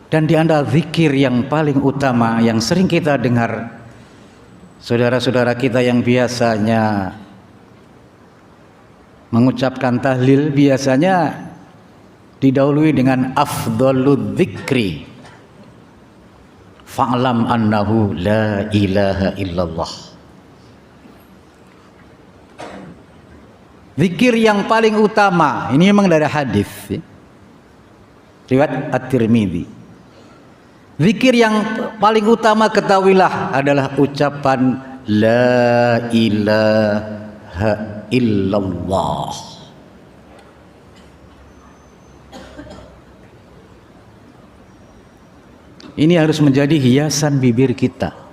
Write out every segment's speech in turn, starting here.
Dan di antara zikir yang paling utama yang sering kita dengar saudara-saudara kita yang biasanya mengucapkan tahlil, biasanya didahului dengan afdhaludz dzikri fa'lam annahu la ilaha illallah. Zikir yang paling utama ini memang dari hadis riwayat At-Tirmidzi. Zikir yang paling utama ketahuilah adalah ucapan la ilaha illallah. Ini harus menjadi hiasan bibir kita.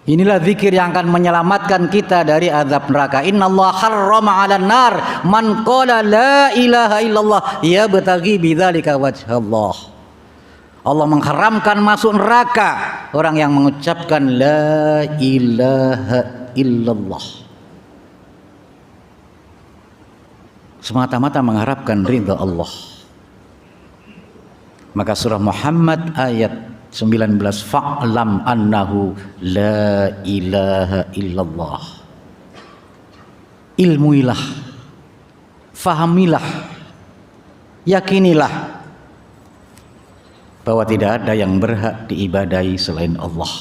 Inilah zikir yang akan menyelamatkan kita dari azab neraka. Innallaha harrama 'alan nar man qala la ilaha illallah yabtaghi bidzalika wajhallah. Allah mengharamkan masuk neraka orang yang mengucapkan la ilaha illallah semata-mata mengharapkan ridha Allah. Maka surah Muhammad ayat 19, fa'lam annahu la ilaha illallah. Ilmuilah, fahamilah, yakinilah bahwa tidak ada yang berhak diibadahi selain Allah.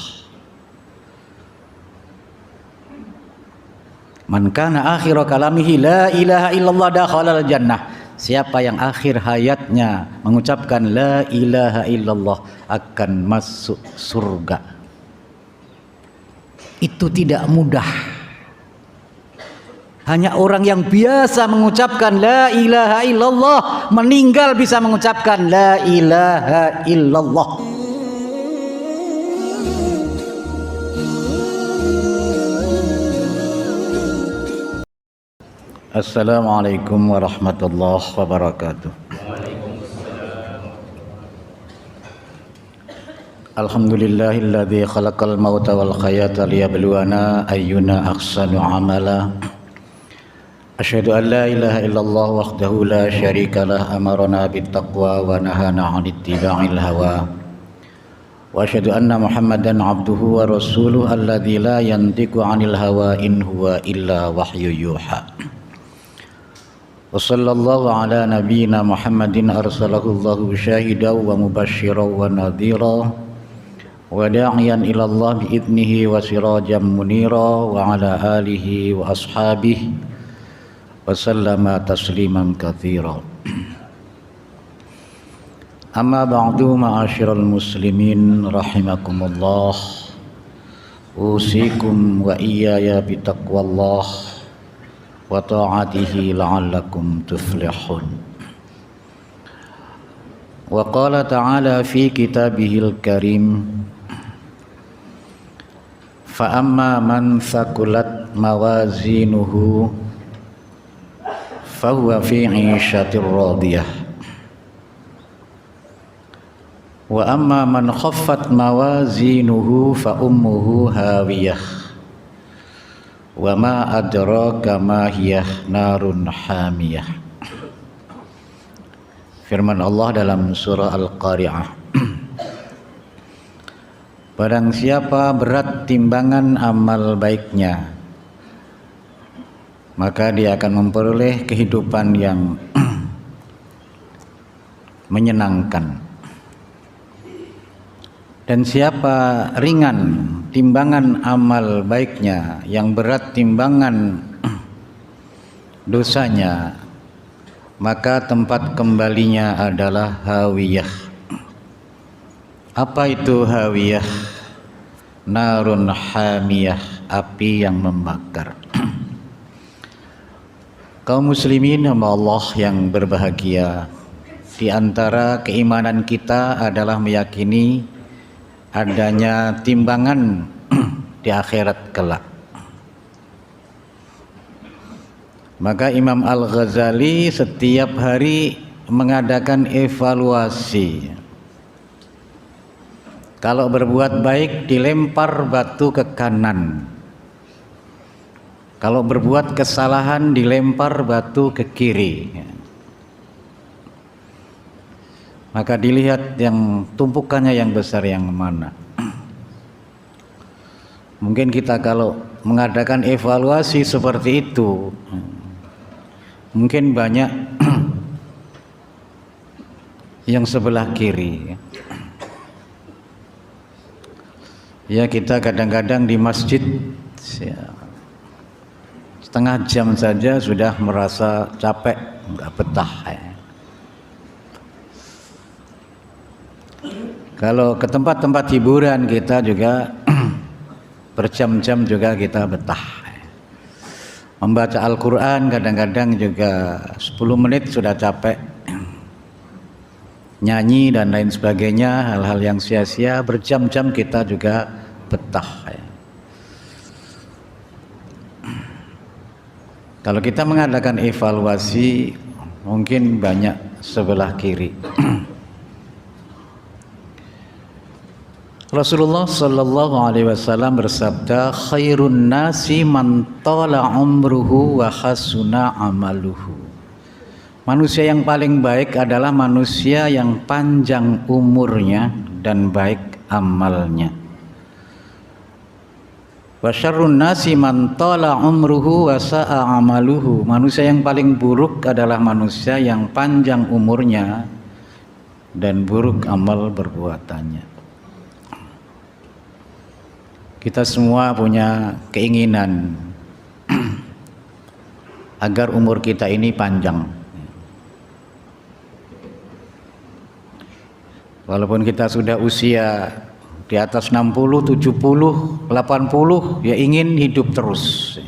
Man kana akhiru kalamihi la ilaha illallah dakhalal jannah. Siapa yang akhir hayatnya mengucapkan la ilaha illallah akan masuk surga. Itu tidak mudah. Hanya orang yang biasa mengucapkan la ilaha illallah meninggal bisa mengucapkan la ilaha illallah. Assalamualaikum warahmatullahi wabarakatuh. Alhamdulillahilladzi khalaqal mauta wal hayata liyabluwana ayyuna ahsanu amala. Asyhadu an la ilaha illallah wahdahu la syarika lah amarna bittaqwa wa nahana 'anit tiba'il hawa. Wa asyhadu anna Muhammadan 'abduhu wa rasuluhu alladzi la yantiqu 'anil hawa in huwa illa wahyu yuha. Wa sallallahu ala nabiyyina Muhammadin arsalahu Allahu syahidan wa mubasysyiran wa nadhira wa da'iyan ila Allah bi idnihi wa sirajan munira wa ala alihi wa ashabihi wa sallama tasliman katsira. Amma ba'du, ma'asyiral muslimin rahimakumullah. Usikum wa iyaya bitaqwallah wa ta'atihi la'allakum tuflihun. Wa qala ta'ala fi kitabihil karim, fa amma man thaqulat mawazinuhu fa huwa fi 'ishatir radiyah wa amma man khaffat mawazinuhu fa ummuhu hawiyah wa ma adraka ma hiyah narun hamiyah. Firman Allah dalam surah Al-Qari'ah, barang siapa berat timbangan amal baiknya, maka dia akan memperoleh kehidupan yang menyenangkan. Dan siapa ringan timbangan amal baiknya, yang berat timbangan dosanya, maka tempat kembalinya adalah hawiyah. Apa itu hawiyah? Narun hamiyah, api yang membakar. Kaum muslimin hamba Allah yang berbahagia, di antara keimanan kita adalah meyakini adanya timbangan di akhirat kelak. Maka Imam Al-Ghazali setiap hari mengadakan evaluasi. Kalau berbuat baik dilempar batu ke kanan, kalau berbuat kesalahan dilempar batu ke kiri. maka dilihat yang tumpukannya yang besar yang mana. Mungkin kita kalau mengadakan evaluasi seperti itu, mungkin banyak yang sebelah kiri. Ya, kita kadang-kadang di masjid setengah jam saja sudah merasa capek, nggak betah. Kalau ke tempat-tempat hiburan kita juga berjam-jam juga kita betah. Membaca Al-Quran kadang-kadang juga 10 menit sudah capek. Nyanyi dan lain sebagainya, hal-hal yang sia-sia, berjam-jam kita juga betah. Kalau kita mengadakan evaluasi, mungkin banyak sebelah kiri. Rasulullah sallallahu alaihi wasallam bersabda, khairun nasi man tala umruhu wa hasuna amaluhu. Manusia yang paling baik adalah manusia yang panjang umurnya dan baik amalnya. Wa syarrun nasi man tala umruhu wa sa'a amaluhu. Manusia yang paling buruk adalah manusia yang panjang umurnya dan buruk amal perbuatannya. Kita semua punya keinginan agar umur kita ini panjang. Walaupun kita sudah usia di atas 60, 70, 80, ya ingin hidup terus.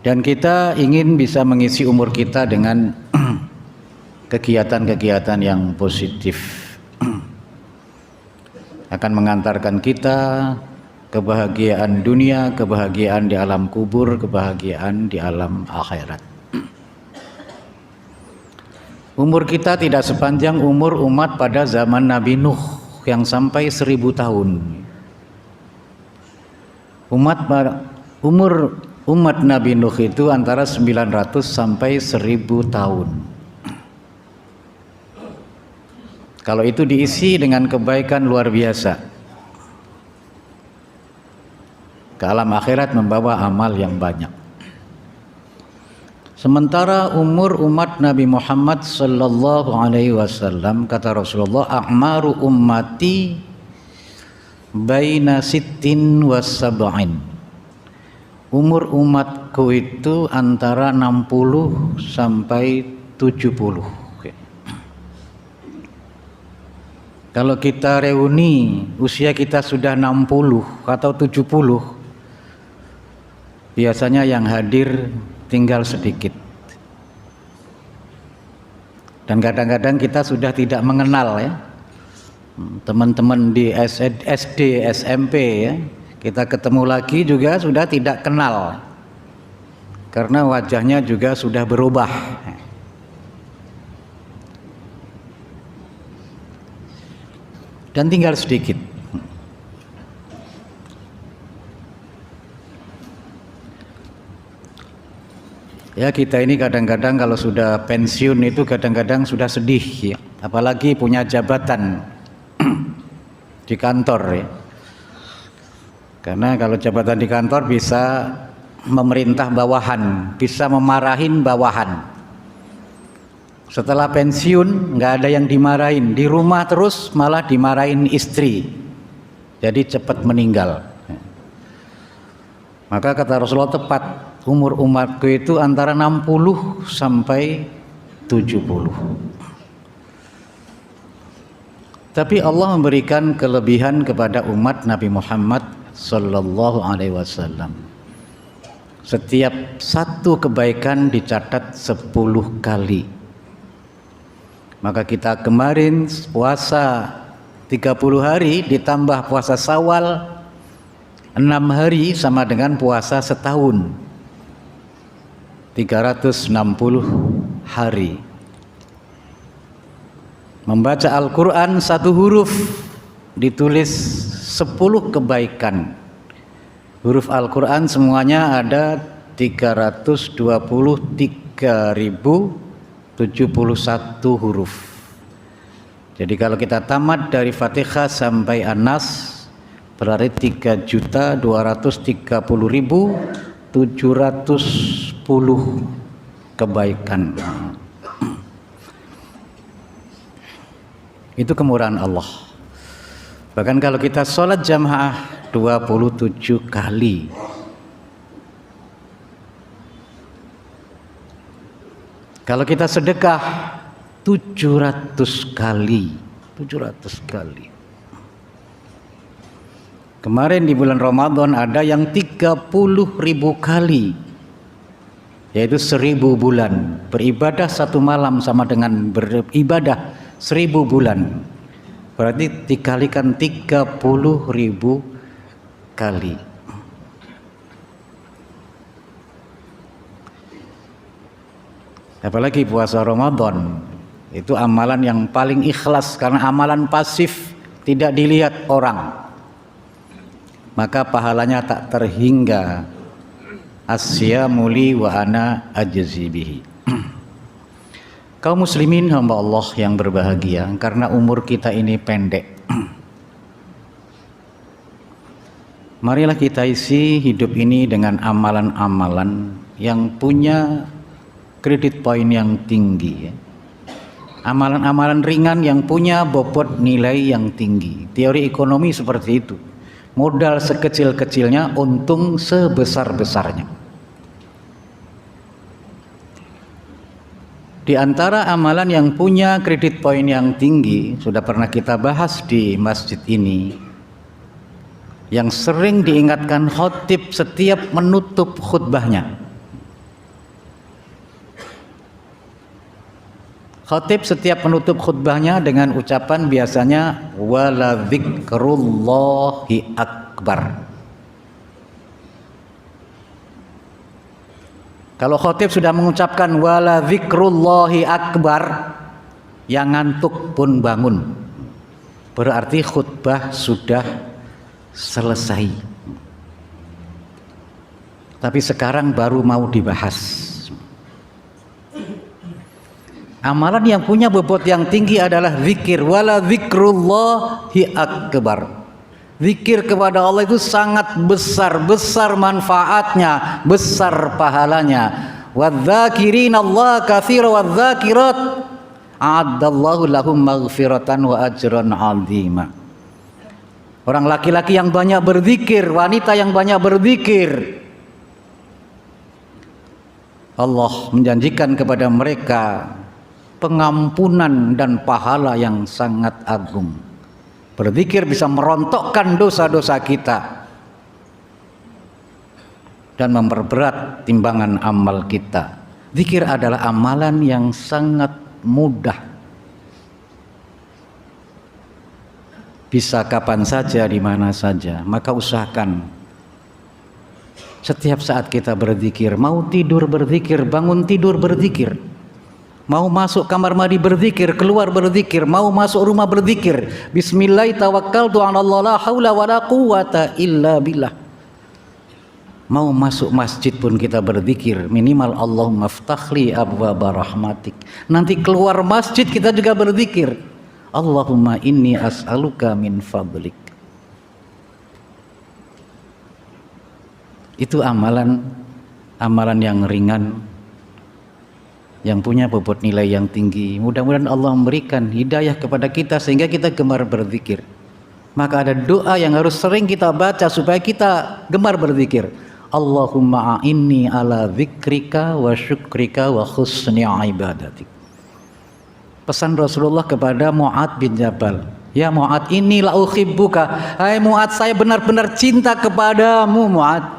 Dan kita ingin bisa mengisi umur kita dengan kegiatan-kegiatan yang positif, akan mengantarkan kita kebahagiaan dunia, kebahagiaan di alam kubur, kebahagiaan di alam akhirat. Umur kita tidak sepanjang umur umat pada zaman Nabi Nuh yang sampai 1000 tahun. Umur umat Nabi Nuh itu antara 900 sampai 1000 tahun. Kalau itu diisi dengan kebaikan luar biasa, ke alam akhirat membawa amal yang banyak. Sementara umur umat Nabi Muhammad sallallahu alaihi wasallam, kata Rasulullah, a'maru ummati baina sittin wa sab'in. Umur umatku itu antara 60 sampai 70. Kalau kita reuni usia kita sudah 60 atau 70, biasanya yang hadir tinggal sedikit. Dan kadang-kadang kita sudah tidak mengenal ya. Teman-teman di SD, SMP ya, kita ketemu lagi juga sudah tidak kenal. Karena wajahnya juga sudah berubah. Dan tinggal sedikit. Ya, kita ini kadang-kadang kalau sudah pensiun itu kadang-kadang sudah sedih ya. Apalagi punya jabatan di kantor ya. Karena kalau jabatan di kantor bisa memerintah bawahan, bisa memarahin bawahan. Setelah pensiun nggak ada yang dimarahin, di rumah terus malah dimarahin istri, jadi cepat meninggal. Maka kata Rasulullah tepat, umur umatku itu antara 60 sampai 70. Tapi Allah memberikan kelebihan kepada umat Nabi Muhammad sallallahu alaihi wasallam. Setiap satu kebaikan dicatat 10 kali. Maka kita kemarin puasa 30 hari ditambah puasa Syawal 6 hari sama dengan puasa setahun, 360 hari. Membaca Al-Quran 1 huruf ditulis 10 kebaikan. Huruf Al-Quran semuanya ada 323.071 huruf. Jadi kalau kita tamat dari Fatihah sampai An-Nas berarti 3.230.710 kebaikan. Itu kemurahan Allah. Bahkan kalau kita sholat jamaah 27 kali, kalau kita sedekah 700 kali. Kemarin di bulan Ramadan ada yang 30.000 kali, yaitu 1000 bulan. Beribadah satu malam sama dengan beribadah 1000 bulan. Berarti dikalikan 30.000 kali. Apalagi puasa Ramadan, itu amalan yang paling ikhlas karena amalan pasif, tidak dilihat orang, maka pahalanya tak terhingga. Asyamu li wa ana ajzi bihi. Kaum muslimin hamba Allah yang berbahagia, karena umur kita ini pendek, marilah kita isi hidup ini dengan amalan-amalan yang punya kredit poin yang tinggi, amalan-amalan ringan yang punya bobot nilai yang tinggi. Teori ekonomi seperti itu, modal sekecil-kecilnya, untung sebesar-besarnya. Di antara amalan yang punya kredit poin yang tinggi, sudah pernah kita bahas di masjid ini, yang sering diingatkan khotib setiap menutup khutbahnya. Khatib setiap menutup khutbahnya dengan ucapan biasanya wala dzikrullahi akbar. Kalau khatib sudah mengucapkan wala dzikrullahi akbar, yang ngantuk pun bangun. Berarti khutbah sudah selesai. Tapi sekarang baru mau dibahas. Amalan yang punya bobot yang tinggi adalah zikir. Wala dzikrullahi akbar. Zikir kepada Allah itu sangat besar, besar manfaatnya, besar pahalanya. Wadzakirin Allah katsira wadzakirat a'addallahu lahum maghfiratan wa ajran 'azima. Orang laki-laki yang banyak berzikir, wanita yang banyak berzikir, Allah menjanjikan kepada mereka pengampunan dan pahala yang sangat agung. Berzikir bisa merontokkan dosa-dosa kita dan memperberat timbangan amal kita. Zikir adalah amalan yang sangat mudah, bisa kapan saja, di mana saja. Maka usahakan setiap saat kita berzikir. Mau tidur berzikir, bangun tidur berzikir. Mau masuk kamar mandi berzikir, keluar berzikir, mau masuk rumah berzikir. Bismillah tawakkaltu 'ala Allah la haula wala quwata illa billah. Mau masuk masjid pun kita berzikir, minimal Allahumma ftahli abwaba rahmatik. Nanti keluar masjid kita juga berzikir, Allahumma inni as'aluka min fadlik. Itu amalan yang ringan, yang punya bobot nilai yang tinggi. Mudah-mudahan Allah memberikan hidayah kepada kita sehingga kita gemar berzikir. Maka ada doa yang harus sering kita baca supaya kita gemar berzikir. Allahumma a'inni ala dzikrika wa syukrika wa husni ibadatik. Pesan Rasulullah kepada Mu'adz bin Jabal, ya Mu'adz, inni la uhibbuka. Hai Mu'adz, saya benar-benar cinta kepadamu Mu'adz.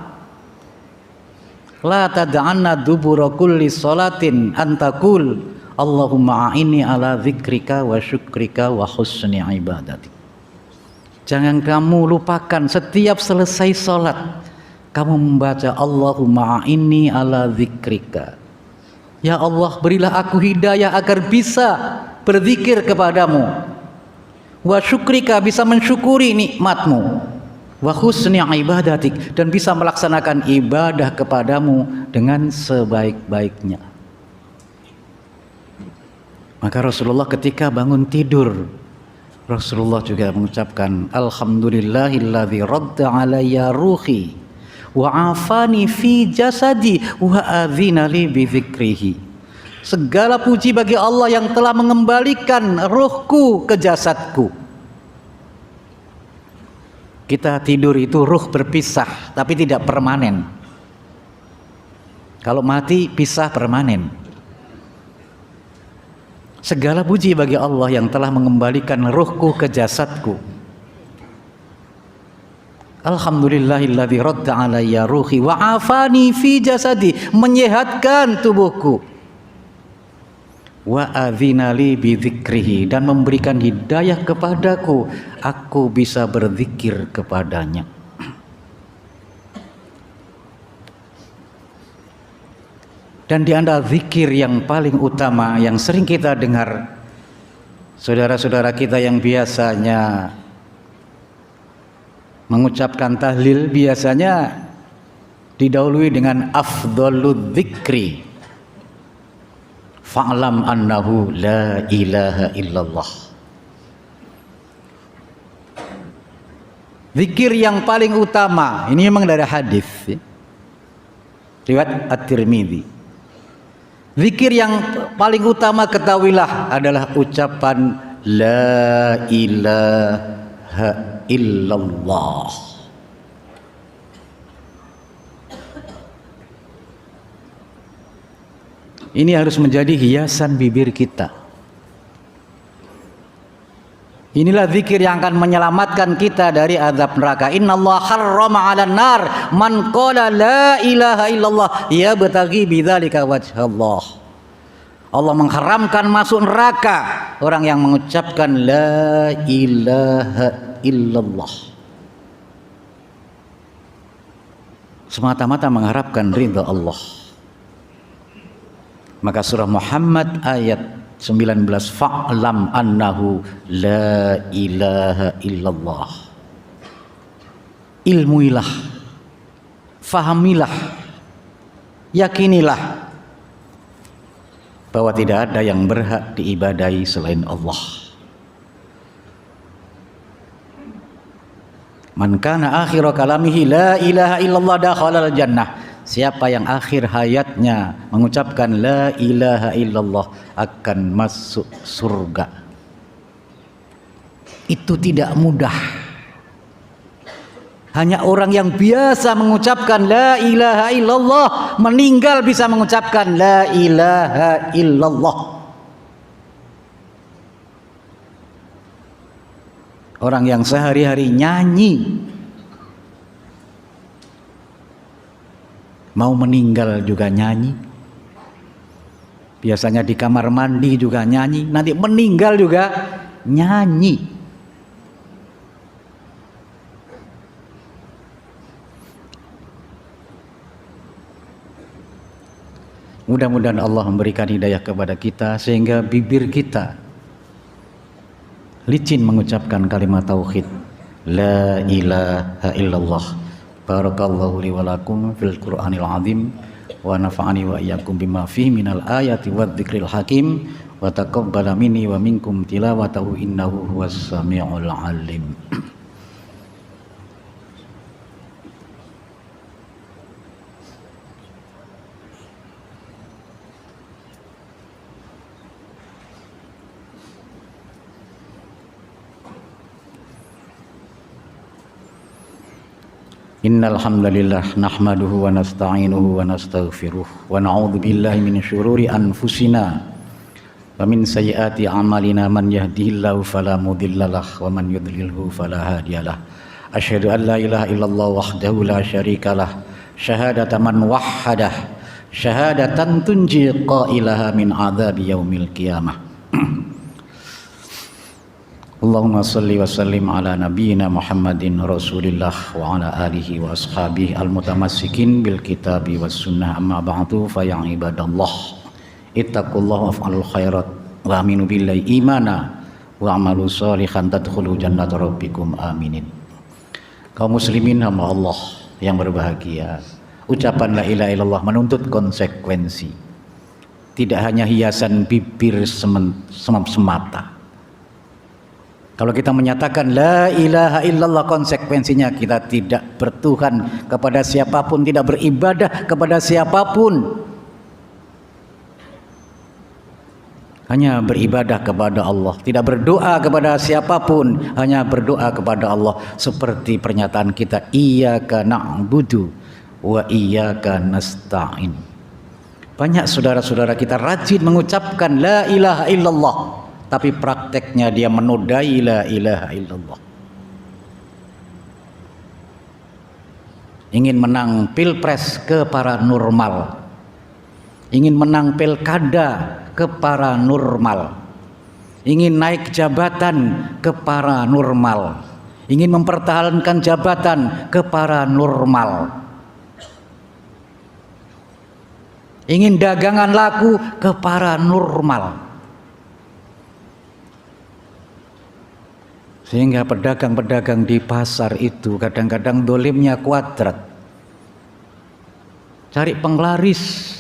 La tad'anna dubura kulli salatin antakul Allahumma a'inni ala dzikrika wa syukrika wa husni ibadatik. Jangan kamu lupakan setiap selesai salat kamu membaca Allahumma a'inni ala dzikrika. Ya Allah, berilah aku hidayah agar bisa berzikir kepadamu. Wa syukrika, bisa mensyukuri nikmatmu. wa husni ibadatik, dan bisa melaksanakan ibadah kepadamu dengan sebaik-baiknya. Maka Rasulullah ketika bangun tidur, Rasulullah juga mengucapkan alhamdulillahilladzi radda alayya ruhi wa afani fi jasadi wa adzina li bi dzikrihi. Segala puji bagi Allah yang telah mengembalikan ruhku ke jasadku. Kita tidur itu ruh berpisah, tapi tidak permanen. Kalau mati pisah permanen. Segala puji bagi Allah yang telah mengembalikan ruhku ke jasadku. Alhamdulillahilladzi radda alayya ruhi wa afani fi jasadi, menyehatkan tubuhku. Wa adzina li bi dzikrihi, dan memberikan hidayah kepadaku, aku bisa berzikir kepadanya. Dan di antara zikir yang paling utama yang sering kita dengar saudara-saudara kita yang biasanya mengucapkan tahlil, biasanya didahului dengan afdhaludz dzikri fa'lam annahu la ilaha illallah. Zikir yang paling utama ini memang dari hadis riwayat At-Tirmidzi. Zikir yang paling utama ketahuilah adalah ucapan la ilaha illallah. Ini harus menjadi hiasan bibir kita. Inilah zikir yang akan menyelamatkan kita dari azab neraka. Innallaha harrama 'alan nar man qala la ilaha illallah yabtaghi bidzalika wajhallah. Allah mengharamkan masuk neraka orang yang mengucapkan la ilaha illallah semata-mata mengharapkan ridha Allah. Maka surah Muhammad ayat 19, fa'lam annahu la ilaha illallah. Ilmuilah, fahamilah, yakinilah bahwa tidak ada yang berhak diibadahi selain Allah. Man kana akhiru kalamihi la ilaha illallah dakhalal jannah. Siapa yang akhir hayatnya mengucapkan la ilaha illallah akan masuk surga. Itu tidak mudah. Hanya orang yang biasa mengucapkan la ilaha illallah meninggal bisa mengucapkan la ilaha illallah. Orang yang sehari-hari nyanyi mau meninggal juga nyanyi. Biasanya di kamar mandi juga nyanyi, nanti meninggal juga nyanyi. Mudah-mudahan Allah memberikan hidayah kepada kita sehingga bibir kita licin mengucapkan kalimat tauhid la ilaha illallah. Barakallahu li wa lakum fil Qur'anil azim wa nafa'ani wa iyyakum bima fihi minal ayati wadz dzikril hakim wa taqabbala minni wa minkum tilawatahu innahu huwas samiul alim. Innal hamdalillah nahmaduhu wa nasta'inuhu wa nastaghfiruh wa na'udzu billahi min syururi anfusina wa min sayyiati a'malina man yahdihillahu fala mudhillalah wa man yudlilhu fala hadiyalah. Asyhadu an la ilaha illallah wahdahu la syarikalah syahadatan man wahhadah syahadatan tunji qailaha min adzabi yaumil qiyamah. Allahumma salli wa sallim ala nabiyyina Muhammadin Rasulillah wa ala alihi wa ashabihi al-mutamassikin bil kitabi was sunnah, amma ba'du fa ya ibadallah ittaqullaha waf'alul khairat wa aminu billahi imana wa amalu sholihan tadkhulu jannata rabbikum aminin. Kaum muslimin hamba Allah yang berbahagia, ucapan la ilaha illallah menuntut konsekuensi. Tidak hanya hiasan bibir semata. Kalau kita menyatakan la ilaha illallah, konsekuensinya kita tidak bertuhan kepada siapapun, tidak beribadah kepada siapapun. Hanya beribadah kepada Allah, tidak berdoa kepada siapapun, hanya berdoa kepada Allah. Seperti pernyataan kita, iyyaka na'budu wa iyyaka nasta'in. Banyak saudara-saudara kita rajin mengucapkan la ilaha illallah, tapi prakteknya dia menodai la ilaha illallah. Ingin menang pilpres ke paranormal, ingin menang pilkada ke paranormal, ingin naik jabatan ke paranormal, ingin mempertahankan jabatan ke paranormal, ingin dagangan laku ke paranormal. Sehingga pedagang-pedagang di pasar itu kadang-kadang dolimnya kuadrat, cari penglaris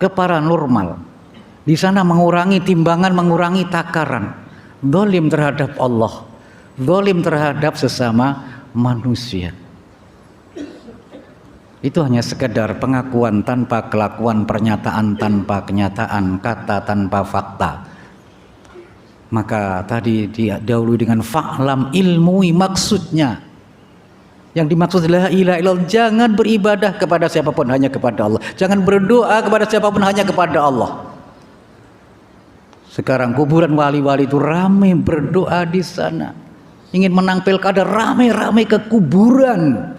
ke paranormal. Di sana mengurangi timbangan, mengurangi takaran. Dolim terhadap Allah, dolim terhadap sesama manusia. Itu hanya sekedar pengakuan tanpa kelakuan, pernyataan tanpa kenyataan, kata tanpa fakta. Maka tadi didahului dengan fa'lam, ilmui maksudnya. Yang dimaksud la ilaha illallah, jangan beribadah kepada siapapun, hanya kepada Allah. Jangan berdoa kepada siapapun, hanya kepada Allah. Sekarang kuburan wali-wali itu ramai berdoa di sana. Ingin menang pilkada, ramai-ramai ke kuburan.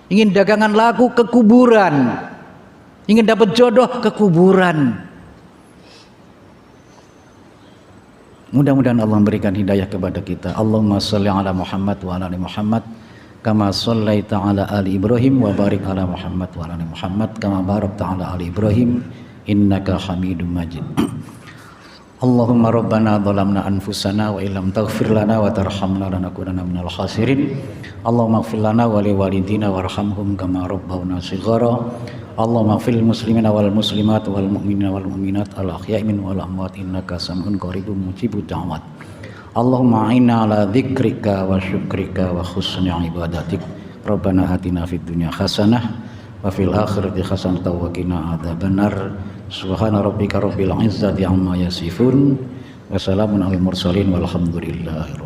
Ingin dagangan laku ke kuburan. Ingin dapat jodoh ke kuburan. Mudah-mudahan Allah memberikan hidayah kepada kita. Allahumma sholli ala Muhammad wa ala ali Muhammad kama shallaita ala ali Ibrahim wa barik ala Muhammad wa ala ali Muhammad kama barakta ala ali Ibrahim innaka Hamidum Majid. Allahumma rabbana dhalamna anfusana wa illam taghfir lana wa tarhamna lanakunanna minal khasirin. Allahumma ighfir lana wa li walidina warhamhum kama rabbawna shighara. Allahumma ighfir lil muslimina wal muslimat wal mu'minina wal mu'minat al ahya'i minhum wal amwat innaka sami'un qaribun mujibud da'wat. Allahumma a'inna ala dzikrika wa syukrika wa husni ibadatik. Rabbana atina fid dunya hasanah wa fil akhirati hasanah wa qina adzabannar. Subhana rabbika rabbil izzati amma yasifun wa salamun alal mursalin walhamdulillahi